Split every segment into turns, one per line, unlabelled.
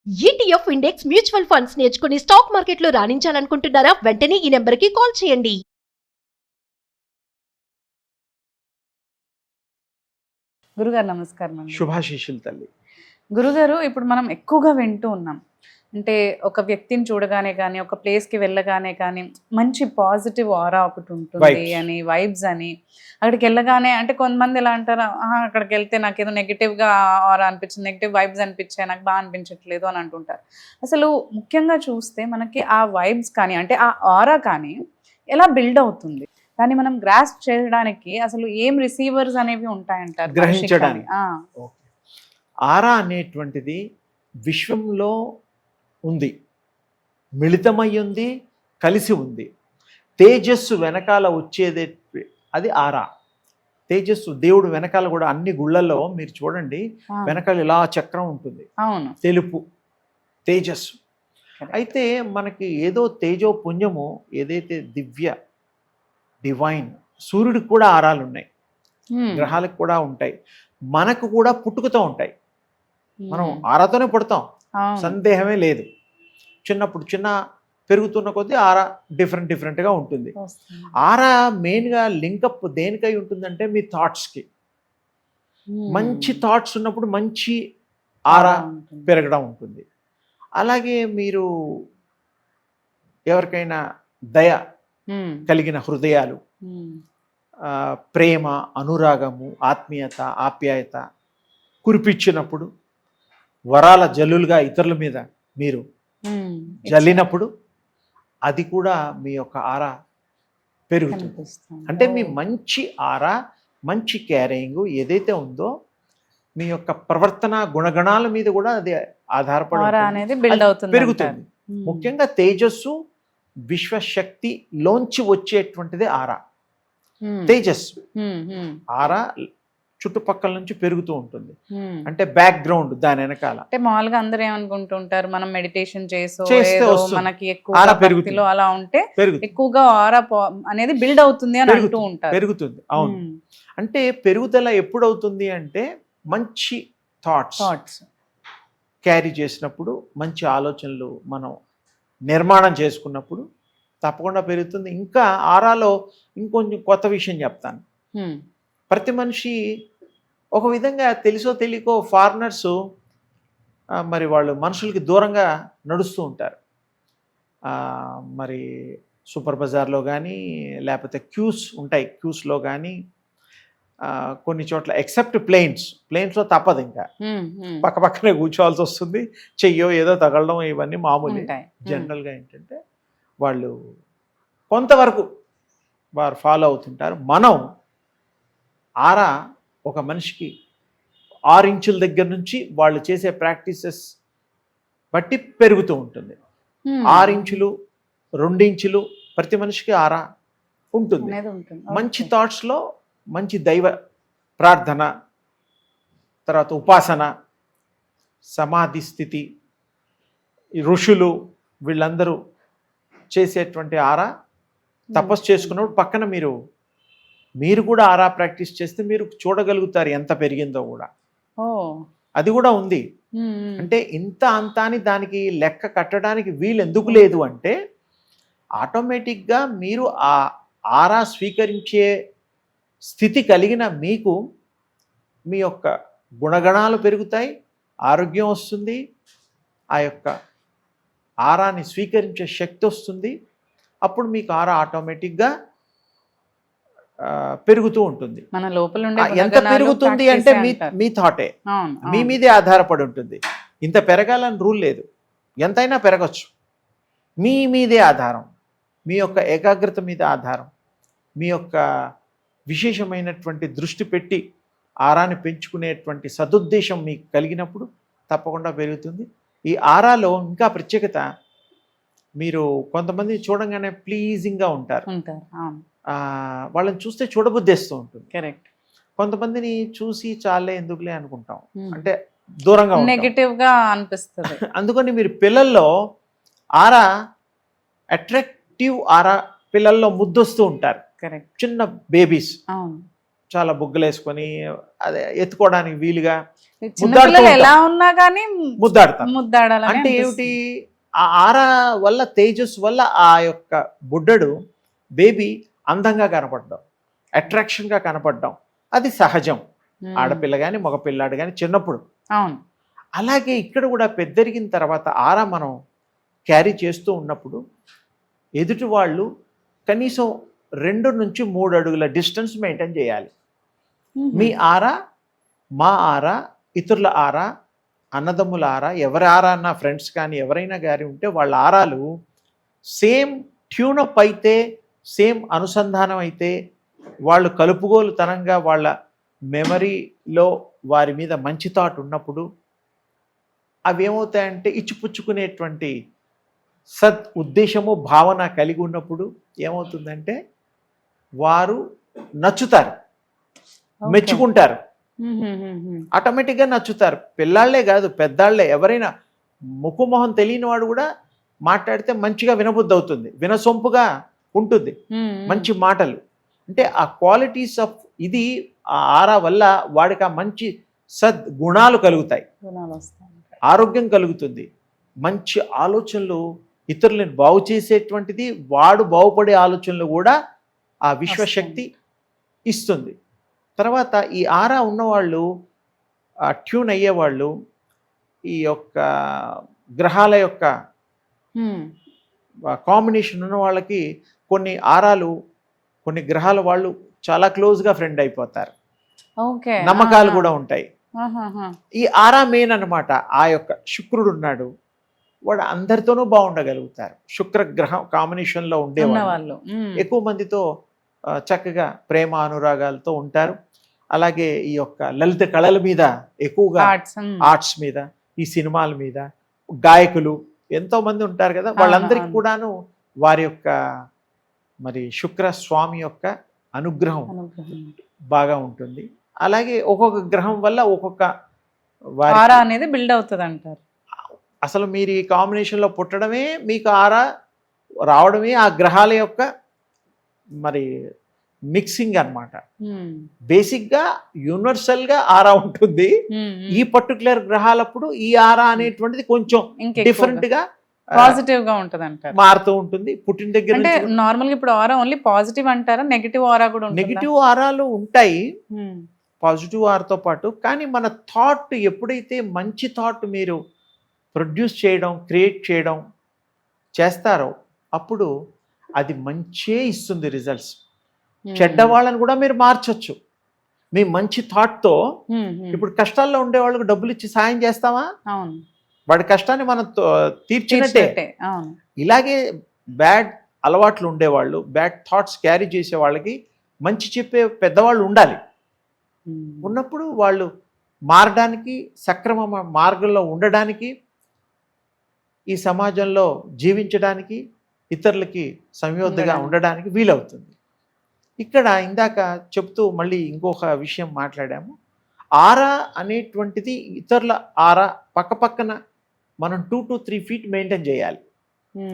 ETF index mutual funds నేర్చుకుని stock మార్కెట్లో రాణించాలనుకుంటున్నారా? వెంటనే ఈ నెంబర్కి కాల్ చేయండి.
గురుగారు నమస్కారం అండి.
శుభాశీషులు తల్లి.
గురుగారు, ఇప్పుడు మనం ఎక్కువగా వింటూ ఉన్నాం, అంటే ఒక వ్యక్తిని చూడగానే కానీ, ఒక ప్లేస్కి వెళ్ళగానే కానీ మంచి పాజిటివ్ ఆరా ఒకటి ఉంటుంది అని, వైబ్స్ అని, అక్కడికి వెళ్ళగానే అంటే కొంతమంది ఎలా అంటారు, అక్కడికి వెళ్తే నాకు ఏదో నెగిటివ్గా ఆరా అనిపించింది, నెగిటివ్ వైబ్స్ అనిపించాయి, నాకు బాగా అనిపించట్లేదు అని అంటుంటారు. అసలు ముఖ్యంగా చూస్తే మనకి ఆ వైబ్స్ కానీ, అంటే ఆ ఆరా కానీ ఎలా బిల్డ్ అవుతుంది, దాన్ని మనం గ్రాస్ప్ చేయడానికి అసలు ఏం రిసీవర్స్ అనేవి ఉంటాయంటారు
గ్రహించడానికి? ఆరా అనేటువంటిది విశ్వంలో ఉంది, మిళితమై ఉంది, కలిసి ఉంది. తేజస్సు వెనకాల వచ్చేది అది ఆరా. తేజస్సు దేవుడు వెనకాల కూడా అన్ని గుళ్ళల్లో మీరు చూడండి, వెనకాల ఇలా చక్రం ఉంటుంది, తెలుపు తేజస్సు. అయితే మనకి ఏదో తేజో పుణ్యము, ఏదైతే డివైన్ సూర్యుడికి కూడా ఆరాలు ఉన్నాయి, గ్రహాలకు కూడా ఉంటాయి, మనకు కూడా పుట్టుకతో ఉంటాయి. మనం ఆరాతోనే పుడతాం, సందేహమే లేదు. చిన్నప్పుడు పెరుగుతున్న కొద్దీ ఆరా డిఫరెంట్గా ఉంటుంది. ఆరా మెయిన్గా లింకప్ దేనికై ఉంటుందంటే మీ థాట్స్కి. మంచి థాట్స్ ఉన్నప్పుడు మంచి ఆరా పెరగడం ఉంటుంది. అలాగే మీరు ఎవరికైనా దయ కలిగిన హృదయాలు, ప్రేమ, అనురాగము, ఆత్మీయత, ఆప్యాయత కురిపించినప్పుడు, వరాల జల్లులుగా ఇతరుల మీద మీరు జల్లినప్పుడు అది కూడా మీ యొక్క ఆరా పెరుగుతుంది. అంటే మీ మంచి ఆరా, మంచి క్యారింగ్ ఏదైతే ఉందో మీ యొక్క ప్రవర్తన గుణగణాల మీద కూడా అది ఆధారపడి పెరుగుతుంది. ముఖ్యంగా తేజస్సు విశ్వశక్తి లోంచి వచ్చేటువంటిది ఆరా. తేజస్సు ఆరా చుట్టుపక్కల నుంచి పెరుగుతూ ఉంటుంది, అంటే బ్యాక్ గ్రౌండ్ దాని వెనకాల.
అంటే మామూలుగా అందరూ ఏమనుకుంటుంటారు, మనం మెడిటేషన్
చేస్తే
మనకి ఎక్కువ అలా ఉంటే ఎక్కువగా ఆరా అనేది బిల్డ్ అవుతుంది అని అంటూ ఉంటారు.
పెరుగుతుంది, అవును. అంటే పెరుగుదల ఎప్పుడవుతుంది అంటే మంచి థాట్స్ క్యారీ చేసినప్పుడు, మంచి ఆలోచనలు మనం నిర్మాణం చేసుకున్నప్పుడు తప్పకుండా పెరుగుతుంది. ఇంకా ఆరాలో ఇంకొంచెం కొత్త విషయం చెప్తాను. ప్రతి మనిషి ఒక విధంగా తెలుసో తెలియకో ఫారినర్సు మరి వాళ్ళు మనుషులకి దూరంగా నడుస్తూ ఉంటారు. మరి సూపర్ బజార్లో కానీ, లేకపోతే క్యూస్ ఉంటాయి, క్యూస్లో కానీ, కొన్ని చోట్ల ఎక్సెప్ట్ ప్లేన్స్లో తప్పదు, ఇంకా పక్కనే కూర్చోవాల్సి వస్తుంది, చెయ్యో ఏదో తగలడం ఇవన్నీ మామూలు. జనరల్గా ఏంటంటే వాళ్ళు కొంతవరకు వారు ఫాలో అవుతుంటారు. మనం ఆరా ఒక మనిషికి 6 ఇంచుల దగ్గర నుంచి వాళ్ళు చేసే ప్రాక్టీసెస్ బట్టి పెరుగుతూ ఉంటుంది. 6 ఇంచులు, 2 ఇంచులు ప్రతి మనిషికి ఆరా ఉంటుంది. మంచి థాట్స్లో మంచి దైవ ప్రార్థన, తర్వాత ఉపాసన, సమాధి స్థితి, ఋషులు వీళ్ళందరూ చేసేటువంటి ఆరా, తపస్సు చేసుకున్నప్పుడు పక్కన మీరు కూడా ఆరా ప్రాక్టీస్ చేస్తే మీరు చూడగలుగుతారు ఎంత పెరిగిందో కూడా. అది కూడా ఉంది. అంటే ఇంత అంతా అని దానికి లెక్క కట్టడానికి వీలు ఎందుకు లేదు అంటే, ఆటోమేటిక్గా మీరు ఆ ఆరా స్వీకరించే స్థితి కలిగిన మీకు మీ యొక్క గుణగణాలు పెరుగుతాయి, ఆరోగ్యం వస్తుంది, ఆ యొక్క ఆరాని స్వీకరించే శక్తి వస్తుంది. అప్పుడు మీకు ఆరా ఆటోమేటిక్గా పెరుగుతూ ఉంటుంది.
మన లోపల
ఎంత పెరుగుతుంది అంటే మీ థాటే, మీ మీదే ఆధారపడి ఉంటుంది. ఇంత పెరగాలని రూల్ లేదు, ఎంతైనా పెరగచ్చు. మీ మీదే ఆధారం, మీ యొక్క ఏకాగ్రత మీద ఆధారం, మీ యొక్క విశేషమైనటువంటి దృష్టి పెట్టి ఆరాని పెంచుకునేటువంటి సదుద్దేశం మీకు కలిగినప్పుడు తప్పకుండా పెరుగుతుంది. ఈ ఆరాలో ఇంకా ప్రత్యేకత, మీరు కొంతమంది చూడంగానే ప్లీజింగ్గా ఉంటారు, వాళ్ళని చూస్తే చూడబుద్దేస్తూ ఉంటుంది.
కరెక్ట్.
కొంతమందిని చూసి చాలే ఎందుకులే అనుకుంటాం, అంటే దూరంగా
నెగటివ్గా అనిపిస్తుంది.
అందుకని మీరు పిల్లల్లో ఆరా అట్రాక్టివ్ ఆరా, పిల్లల్లో ముద్దొస్తూ ఉంటారు.
కరెక్ట్.
చిన్న బేబీస్ చాలా బుగ్గలేసుకొని అదే ఎత్తుకోవడానికి వీలుగా
చిన్నపిల్లలు ఎలా ఉన్నా కానీ
ముద్దాడతారు.
ముద్దాడాలని
అంటే
అనిపిస్తుంది.
ఏమిటి, ఆ ఆరా వల్ల, తేజస్ వల్ల ఆ యొక్క బుడ్డడు బేబీ అందంగా కనపడడం, అట్రాక్షన్గా కనపడడం అది సహజం. ఆడపిల్ల కానీ మగపిల్లాడు కానీ చిన్నప్పుడు.
అవును.
అలాగే ఇక్కడ కూడా పెద్దరిగిన తర్వాత ఆరా మనం క్యారీ చేస్తూ ఉన్నప్పుడు ఎదుటి వాళ్ళు కనీసం 2 నుంచి 3 అడుగుల డిస్టెన్స్ మెయింటైన్ చేయాలి. మీ ఆరా, మా ఆరా, ఇతరుల ఆరా, అన్నదమ్ముల ఆరా, ఎవరి ఆరా అన్న ఫ్రెండ్స్ కానీ ఎవరైనా గారి ఉంటే వాళ్ళ ఆరాలు సేమ్ ట్యూనప్ అయితే, సేమ్ అనుసంధానం అయితే, వాళ్ళు కలుపుగోలుతనంగా వాళ్ళ మెమరీలో వారి మీద మంచి థాట్ ఉన్నప్పుడు అవి ఏమవుతాయంటే ఇచ్చిపుచ్చుకునేటువంటి సద్ ఉద్దేశము భావన కలిగి ఉన్నప్పుడు ఏమవుతుందంటే వారు నచ్చుతారు, మెచ్చుకుంటారు, ఆటోమేటిక్గా నచ్చుతారు. పిల్లాళ్లే కాదు పెద్దాళ్లే, ఎవరైనా ముఖమొహం తెలియని వాడు కూడా మాట్లాడితే మంచిగా వినబుద్ధి అవుతుంది, వినసొంపుగా ఉంటుంది, మంచి మాటలు. అంటే ఆ క్వాలిటీస్ ఆఫ్ ఇది ఆ ఆరా వల్ల వాడికి ఆ మంచి సద్గుణాలు కలుగుతాయి, ఆరోగ్యం కలుగుతుంది, మంచి ఆలోచనలు, ఇతరులను బాగు చేసేటువంటిది, వాడు బాగుపడే ఆలోచనలు కూడా ఆ విశ్వశక్తి ఇస్తుంది. తర్వాత ఈ ఆరా ఉన్నవాళ్ళు, ట్యూన్ అయ్యేవాళ్ళు, ఈ యొక్క గ్రహాల యొక్క కాంబినేషన్ ఉన్న వాళ్ళకి కొన్ని ఆరాలు, కొన్ని గ్రహాల వాళ్ళు చాలా క్లోజ్గా ఫ్రెండ్ అయిపోతారు, నమ్మకాలు కూడా ఉంటాయి. ఈ ఆరా మెయిన్ అనమాట. ఆ యొక్క శుక్రుడు ఉన్నాడు, వాడు అందరితోనూ బాగుండగలుగుతారు. శుక్రగ్రహం కాంబినేషన్లో ఉండేవాళ్ళు ఎక్కువ మందితో చక్కగా ప్రేమ అనురాగాలతో ఉంటారు. అలాగే ఈ యొక్క లలిత కళల మీద ఎక్కువగా, ఆర్ట్స్ మీద, ఈ సినిమాల మీద, గాయకులు ఎంతో మంది ఉంటారు కదా, వాళ్ళందరికీ కూడాను వారి యొక్క మరి శుక్ర స్వామి యొక్క అనుగ్రహం బాగా ఉంటుంది. అలాగే ఒక్కొక్క గ్రహం వల్ల ఒక్కొక్క
ఆరా అనేది బిల్డ్ అవుతుంది అంటారు.
అసలు మీరు ఈ కాంబినేషన్లో పుట్టడమే మీకు ఆరా రావడమే ఆ గ్రహాల యొక్క మరి మిక్సింగ్ అన్నమాట. బేసిక్గా యూనివర్సల్గా ఆరా ఉంటుంది. ఈ పర్టికులర్ గ్రహాలప్పుడు ఈ ఆరా అనేటువంటిది కొంచెం డిఫరెంట్గా
పాజిటివ్ గా ఉంటది అంటారు,
మారుతూ ఉంటుంది. పుట్టిన దగ్గర
అంటే నార్మల్ గా ఇప్పుడు ఆరా ఓన్లీ పాజిటివ్ అంటారా, నెగిటివ్ ఆరా కూడా ఉంటుందా?
నెగిటివ్ ఆరాలు ఉంటాయి పాజిటివ్ ఆరాతో పాటు. కానీ మన థాట్ ఎప్పుడైతే మంచి థాట్ మీరు ప్రొడ్యూస్ చేయడం, క్రియేట్ చేయడం చేస్తారో అప్పుడు అది మంచే ఇస్తుంది రిజల్ట్స్. చెడ్డ వాళ్ళని కూడా మీరు మార్చొచ్చు మీ మంచి థాట్తో. ఇప్పుడు కష్టాల్లో ఉండే వాళ్ళకు డబ్బులు ఇచ్చి సాయం చేస్తామా?
అవును,
వాడి కష్టాన్ని మనం తీర్చినట్టే. ఇలాగే బ్యాడ్ అలవాట్లు ఉండేవాళ్ళు, బ్యాడ్ థాట్స్ క్యారీ చేసే వాళ్ళకి మంచి చెప్పే పెద్దవాళ్ళు ఉండాలి. ఉన్నప్పుడు వాళ్ళు మారడానికి, సక్రమ మార్గంలో ఉండడానికి, ఈ సమాజంలో జీవించడానికి, ఇతరులకి సంయోధగా ఉండడానికి వీలవుతుంది. ఇక్కడ ఇందాక చెప్తూ మళ్ళీ ఇంకొక విషయం మాట్లాడాము. ఆరా అనేటువంటిది ఇతరుల ఆరా పక్కపక్కన మనం 2 to 3 feet మెయింటైన్ చేయాలి.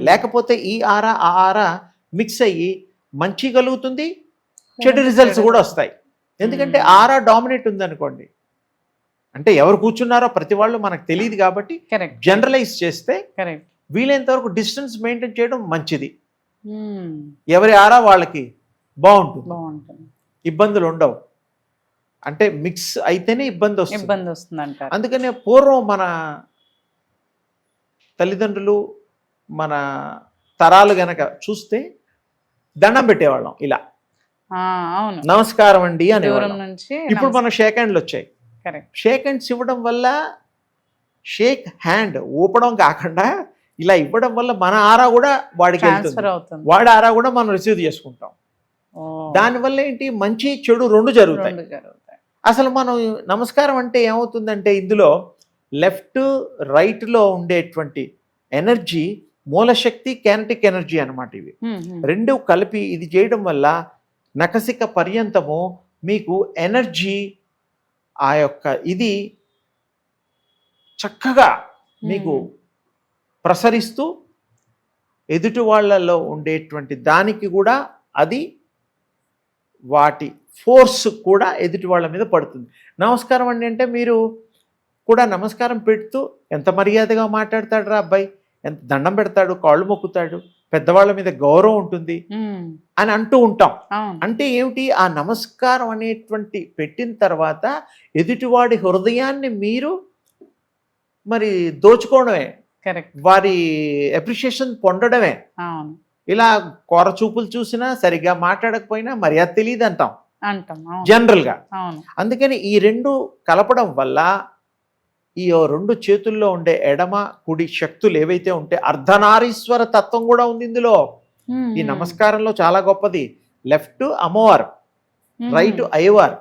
లేకపోతే ఈ ఆరా ఆ ఆరా మిక్స్ అయ్యి మంచి కలుగుతుంది, చెడు రిజల్ట్స్ కూడా వస్తాయి. ఎందుకంటే ఆరా డామినేట్ ఉందనుకోండి, అంటే ఎవరు కూర్చున్నారో ప్రతి వాళ్ళు మనకు తెలియదు కాబట్టి జనరలైజ్ చేస్తే వీలైనంత వరకు డిస్టెన్స్ మెయింటైన్ చేయడం మంచిది. ఎవరి ఆరా వాళ్ళకి బాగుంటుంది, ఇబ్బందులు ఉండవు. అంటే మిక్స్ అయితేనే ఇబ్బంది వస్తుంది. అందుకనే పూర్వం మన తల్లిదండ్రులు, మన తరాలు గనక చూస్తే దండం పెట్టేవాళ్ళం ఇలా, నమస్కారం అండి అనేవాళ్ళం. ఇప్పుడు మన షేక్ హ్యాండ్లు వచ్చాయి. షేక్ హ్యాండ్స్ ఇవ్వడం వల్ల, షేక్ హ్యాండ్ ఊపడం కాకుండా ఇలా ఇవ్వడం వల్ల మన ఆరా కూడా వాడికి వెళ్తుంది, వాడి ఆరా కూడా మనం రిసీవ్ చేసుకుంటాం. దానివల్ల ఏంటి, మంచి చెడు రెండు జరుగుతాయి. అసలు మనం నమస్కారం అంటే ఏమవుతుందంటే ఇందులో లెఫ్ట్ రైట్లో ఉండేటువంటి ఎనర్జీ, మూలశక్తి, కైనెటిక్ ఎనర్జీ అన్నమాట. ఇవి రెండు కలిపి ఇది చేయడం వల్ల నఖశిఖ పర్యంతము మీకు ఎనర్జీ, ఆ యొక్క ఇది చక్కగా మీకు ప్రసరిస్తూ ఎదుటి వాళ్ళలో ఉండేటువంటి దానికి కూడా అది వాటి ఫోర్స్ కూడా ఎదుటి వాళ్ళ మీద పడుతుంది. నమస్కారం అండి అంటే మీరు కూడా నమస్కారం పెడుతూ ఎంత మర్యాదగా మాట్లాడతాడు రా అబ్బాయి, ఎంత దండం పెడతాడు, కాళ్ళు మొక్కుతాడు, పెద్దవాళ్ళ మీద గౌరవం ఉంటుంది అని అంటూ ఉంటాం.
అవును.
అంటే ఏమిటి, ఆ నమస్కారం అనేటువంటి పెట్టిన తర్వాత ఎదుటివాడి హృదయాన్ని మీరు మరి దోచుకోవడమే,
కరెక్ట్.
వారి అప్రిషియేషన్ పొందడమే.
అవును,
ఇలా కోర చూపులు చూసినా, సరిగ్గా మాట్లాడకపోయినా మర్యాద తెలియదు అంటాం
అంటాం. అవును,
జనరల్గా.
అవును.
అందుకని ఈ రెండు కలపడం వల్ల ఈ రెండు చేతుల్లో ఉండే ఎడమ కుడి శక్తులు ఏవైతే ఉంటే అర్ధనారీశ్వర తత్వం కూడా ఉంది ఇందులో. ఈ నమస్కారంలో చాలా గొప్పది. లెఫ్ట్ అమ్మవారు, రైట్ అయ్యవారు,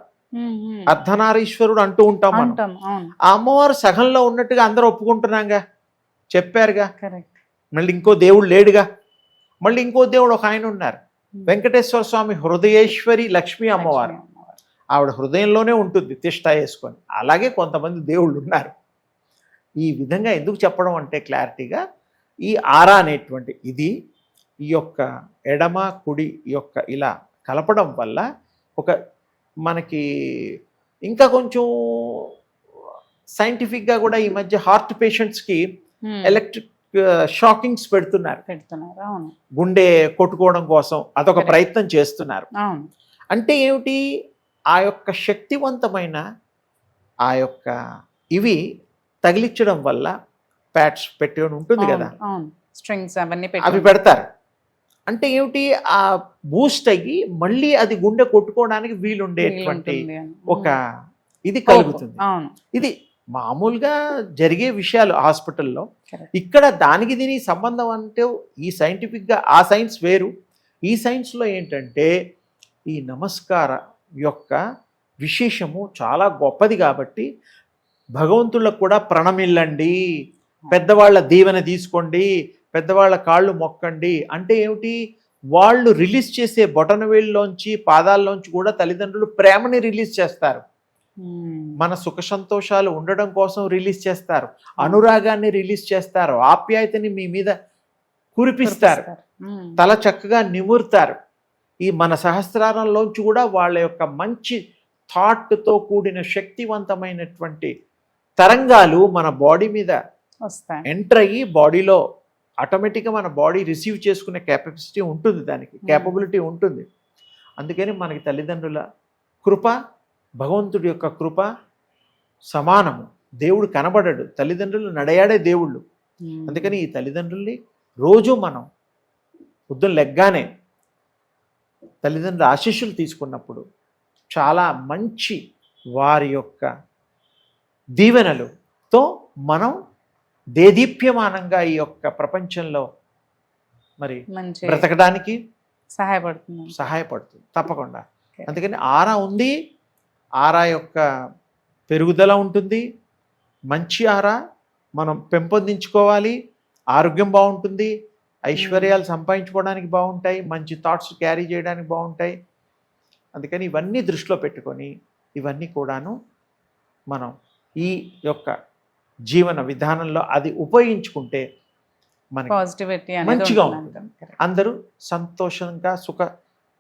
అర్ధనారీశ్వరుడు అంటూ ఉంటాం మనం.
అంటాం. అవును,
ఆ అమ్మవారు సగంలో ఉన్నట్టుగా అందరూ ఒప్పుకుంటున్నాగా, చెప్పారుగా.
కరెక్ట్.
మళ్ళీ ఇంకో దేవుడు లేడుగా, మళ్ళీ ఇంకో దేవుడు ఒక ఆయన ఉన్నారు, వెంకటేశ్వర స్వామి హృదయేశ్వరి లక్ష్మీ అమ్మవారు. ఆవిడ హృదయంలోనే ఉంటుంది తిష్ట వేసుకొని. అలాగే కొంతమంది దేవుళ్ళు ఉన్నారు. ఈ విధంగా ఎందుకు చెప్పడం అంటే క్లారిటీగా, ఈ ఆరా అనేటువంటి ఇది ఈ యొక్క ఎడమ కుడి యొక్క ఇలా కలపడం వల్ల ఒక మనకి ఇంకా కొంచెం సైంటిఫిక్గా కూడా ఈ మధ్య హార్ట్ పేషెంట్స్కి ఎలక్ట్రిక్ షాకింగ్స్ పెడుతున్నారు.
అవును,
గుండె కొట్టుకోవడం కోసం అదొక
Correct.
ప్రయత్నం చేస్తున్నారు.
అవును.
అంటే ఏమిటి, ఆ యొక్క శక్తివంతమైన ఆ యొక్క ఇవి తగిలించడం వల్ల ప్యాడ్స్ పెట్టి ఉంటుంది కదా,
అవును, స్ట్రింగ్స్ అవన్నీ
అవి పెడతారు. అంటే ఏమిటి, ఆ బూస్ట్ అయ్యి మళ్ళీ అది గుండె కొట్టుకోవడానికి వీలుండేటువంటి ఒక ఇది కలుగుతుంది.
అవును,
ఇది మామూలుగా జరిగే విషయాలు హాస్పిటల్లో.
Correct.
ఇక్కడ దానికి దీనికి సంబంధం అంటే ఈ సైంటిఫిక్గా ఆ సైన్స్ వేరు. ఈ సైన్స్లో ఏంటంటే ఈ నమస్కార యొక్క విశేషము చాలా గొప్పది కాబట్టి భగవంతుళ్ళకు కూడా ప్రణమిల్లండి, పెద్దవాళ్ళ దీవెన తీసుకోండి, పెద్దవాళ్ళ కాళ్ళు మొక్కండి. అంటే ఏమిటి, వాళ్ళు రిలీజ్ చేసే బొటనవేళ్ళలోంచి పాదాల్లోంచి కూడా తల్లిదండ్రులు ప్రేమని రిలీజ్ చేస్తారు. మన సుఖ సంతోషాలు ఉండడం కోసం రిలీజ్ చేస్తారు, అనురాగాన్ని రిలీజ్ చేస్తారు, ఆప్యాయతని మీ మీద కురిపిస్తారు, తల చక్కగా నిమురుతారు. ఈ మన సహస్రారంలోంచి కూడా వాళ్ళ యొక్క మంచి థాట్తో కూడిన శక్తివంతమైనటువంటి తరంగాలు మన బాడీ మీద ఎంటర్ అయ్యి బాడీలో ఆటోమేటిక్గా మన బాడీ రిసీవ్ చేసుకునే కెపాసిటీ ఉంటుంది, దానికి కేపబిలిటీ ఉంటుంది. అందుకని మనకి తల్లిదండ్రుల కృప, భగవంతుడి యొక్క కృప సమానము. దేవుడు కనబడడు, తల్లిదండ్రులు నడయాడే దేవుళ్ళు. అందుకని ఈ తల్లిదండ్రుల్ని రోజు మనం పొద్దున్న లెగ్గానే తల్లిదండ్రుల ఆశీస్సులు తీసుకున్నప్పుడు చాలా మంచి వారి యొక్క దీవెనలతో మనం దేదీప్యమానంగా ఈ యొక్క ప్రపంచంలో మరి బ్రతకడానికి సహాయపడుతుంది తప్పకుండా. అందుకని ఆరా ఉంది, ఆరా యొక్క పెరుగుదల ఉంటుంది, మంచి ఆరా మనం పెంపొందించుకోవాలి, ఆరోగ్యం బాగుంటుంది, ఐశ్వర్యాలు సంపాదించుకోవడానికి బాగుంటాయి, మంచి థాట్స్ క్యారీ చేయడానికి బాగుంటాయి. అందుకని ఇవన్నీ దృష్టిలో పెట్టుకొని ఇవన్నీ కూడాను మనం ఈ యొక్క జీవన విధానంలో అది ఉపయోగించుకుంటే మనకి
పాజిటివిటీ
మంచిగా ఉంటుంది. అందరూ సంతోషంగా సుఖ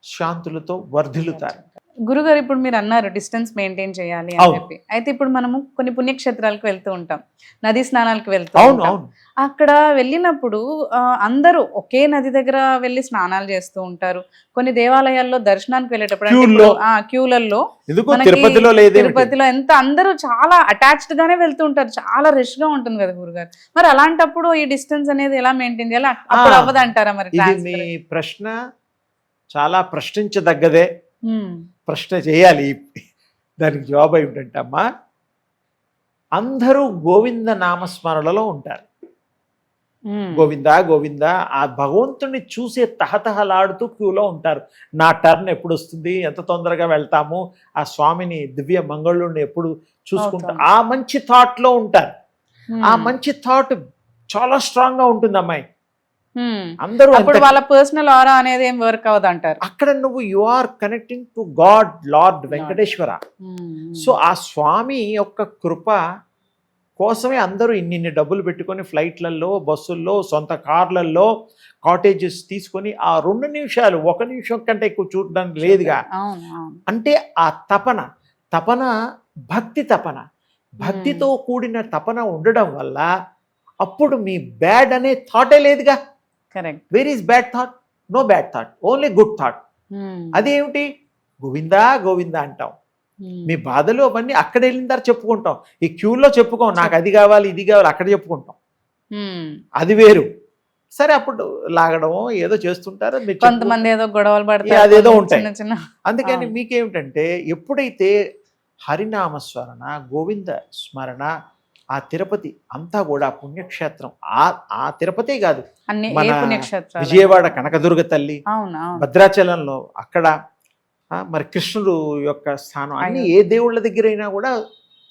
శాంతులతో వర్ధిల్లుతారు.
గురుగారు, ఇప్పుడు మీరు అన్నారు డిస్టెన్స్ మెయింటైన్ చేయాలి అని చెప్పి. అయితే ఇప్పుడు మనము కొన్ని పుణ్యక్షేత్రాలకు వెళ్తూ ఉంటాం, నదీ స్నానాలకు వెళ్తూ ఉంటాం. అక్కడ వెళ్ళినప్పుడు అందరూ ఒకే నది దగ్గర వెళ్ళి స్నానాలు చేస్తూ ఉంటారు. కొన్ని దేవాలయాల్లో దర్శనానికి వెళ్ళేటప్పుడు క్యూలలో, తిరుపతిలో ఎంత అందరూ చాలా అటాచ్డ్ గానే వెళ్తూ ఉంటారు, చాలా రష్ గా ఉంటుంది కదా గురుగారు. మరి అలాంటప్పుడు ఈ డిస్టెన్స్ అనేది ఎలా మెయింటైన్ చేయాలి? అప్పుడు అవ్వదంటారా మరి?
మీ ప్రశ్న చాలా ప్రశ్నించదగ్గదే, ప్రశ్న చేయాలి. దానికి జవాబు ఏమిటంటే అమ్మా, అందరూ గోవింద నామస్మరణలో ఉంటారు. గోవింద గోవింద ఆ భగవంతుడిని చూసే తహతహలాడుతూ క్యూలో ఉంటారు. నా టర్న్ ఎప్పుడు వస్తుంది, ఎంత తొందరగా వెళ్తాము, ఆ స్వామిని దివ్య మంగళుడిని ఎప్పుడు చూసుకుంటాం, ఆ మంచి థాట్లో ఉంటారు. ఆ మంచి థాట్ చాలా స్ట్రాంగ్ గా ఉంటుంది అమ్మాయి. అందరూ
వాళ్ళ పర్సనల్ ఆరా అనేది ఏం వర్క్ అవ్వదు అంటారు.
అక్కడ నువ్వు you are connecting to god, lord Venkateshwara. So ఆ స్వామి యొక్క కృప కోసమే అందరూ ఇన్ని డబ్బులు పెట్టుకొని ఫ్లైట్లలో, బస్సుల్లో, సొంత కార్లలో, కాటేజెస్ తీసుకొని ఆ 2 నిమిషాలు, 1 నిమిషం కంటే ఎక్కువ చూడడానికి లేదుగా. అంటే ఆ తపన భక్తి తపన భక్తితో కూడిన తపన ఉండడం వల్ల అప్పుడు మీ బ్యాడ్ అనే థాటే లేదుగా.
Correct.
Where is bad thought? No bad thought, only good thought. అదేమిటి? గోవిందా గోవిందా అంటాం. మీ బాధలు అవన్నీ అక్కడ వెళ్ళిన తర్వాత చెప్పుకుంటాం. ఈ క్యూలో చెప్పుకోం, నాకు అది కావాలి ఇది కావాలి, అక్కడ చెప్పుకుంటాం. అది వేరు. సరే, అప్పుడు లాగడమో ఏదో చేస్తుంటారో మీరు
కొంతమంది ఏదో గొడవలు పడతారు,
అదేదో ఉంటాయి.
చిన్న
అందుకని మీకేమిటంటే ఎప్పుడైతే హరినామస్మరణ, గోవింద స్మరణ, ఆ తిరుపతి అంతా కూడా పుణ్యక్షేత్రం. ఆ తిరుపతే కాదు,
అన్ని
మన
పుణ్యక్షేత్రాలు,
విజయవాడ కనకదుర్గ తల్లి,
అవును
భద్రాచలంలో అక్కడ, మరి కృష్ణుడు యొక్క స్థానం, అన్ని ఏ దేవుళ్ళ దగ్గరైనా కూడా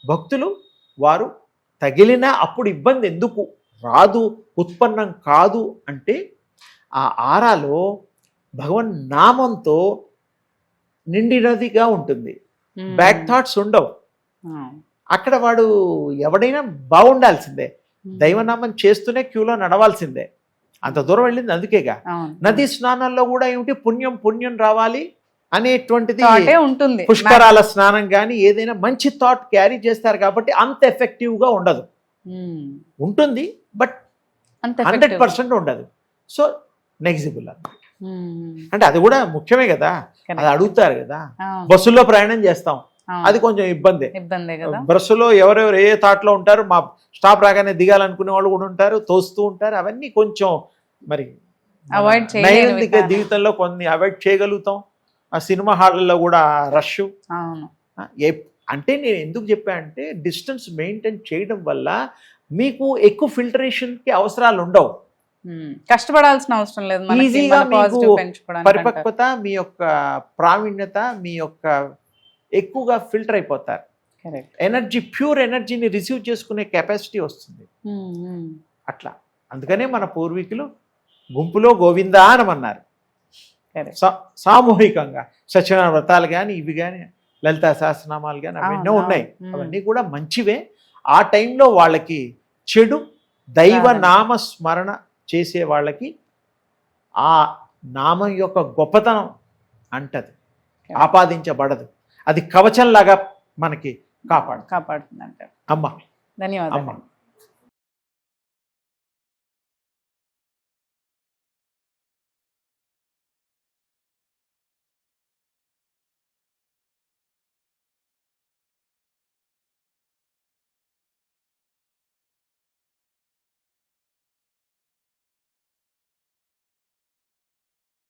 భక్తులు వారు తగిలినా అప్పుడు ఇబ్బంది ఎందుకు రాదు, ఉత్పన్నం కాదు అంటే ఆ ఆరాలో భగవన్ నామంతో నిండినదిగా ఉంటుంది. బ్యాడ్ థాట్స్ ఉండవు అక్కడ. వాడు ఎవడైనా బాగుండాల్సిందే, దైవనామం చేస్తూనే క్యూలో నడవాల్సిందే. అంత దూరం వెళ్ళింది అందుకేగా. నదీ స్నానాల్లో కూడా ఏమిటి, పుణ్యం పుణ్యం రావాలి అనేటువంటిది
ఉంటుంది.
పుష్కరాల స్నానం కానీ ఏదైనా మంచి థాట్ క్యారీ చేస్తారు కాబట్టి అంత ఎఫెక్టివ్గా ఉండదు. ఉంటుంది బట్ 100% ఉండదు. సో నెగ్జిబుల్ అంటే అది కూడా ముఖ్యమే కదా, అది అడుగుతారు కదా. బస్సుల్లో ప్రయాణం చేస్తాం, అది కొంచెం ఇబ్బంది. బస్సులో ఎవరెవరు ఏ థాట్లో ఉంటారు, మా స్టాప్ రాగానే దిగాలనుకునే వాళ్ళు కూడా ఉంటారు, తోస్తూ ఉంటారు. అవన్నీ కొంచెం మరి నైనందిక జీవితంలో కొన్ని అవాయిడ్ చేయగలుగుతాం. ఆ సినిమా హాళ్ళల్లో కూడా రష్. అంటే నేను ఎందుకు చెప్పా అంటే డిస్టెన్స్ మెయింటైన్ చేయడం వల్ల మీకు ఎక్కువ ఫిల్టరేషన్కి అవసరాలు ఉండవు,
కష్టపడాల్సిన అవసరం లేదు.
ఈజీగా మీకు పరిపక్వత, మీ యొక్క ప్రావీణ్యత, మీ యొక్క ఎక్కువగా ఫిల్టర్ అయిపోతారు. ఎనర్జీ, ప్యూర్ ఎనర్జీని రిసీవ్ చేసుకునే కెపాసిటీ వస్తుంది అట్లా. అందుకనే మన పూర్వీకులు గుంపులో గోవిందా అనమన్నారు. సామూహికంగా సత్యనారాయణ వ్రతాలు కానీ ఇవి కానీ లలితా సహస్రనామాలు కానీ అవన్నీ ఉన్నాయి, అవన్నీ కూడా మంచివే. ఆ టైంలో వాళ్ళకి చెడు దైవ నామ స్మరణ చేసే వాళ్ళకి ఆ నామం యొక్క గొప్పతనం అంటది, ఆపాదించబడదు. అది కవచంలాగా మనకి కాపాడుతుంది.
అంటారు.
అమ్మ
ధన్యవాదాలు.
అమ్మ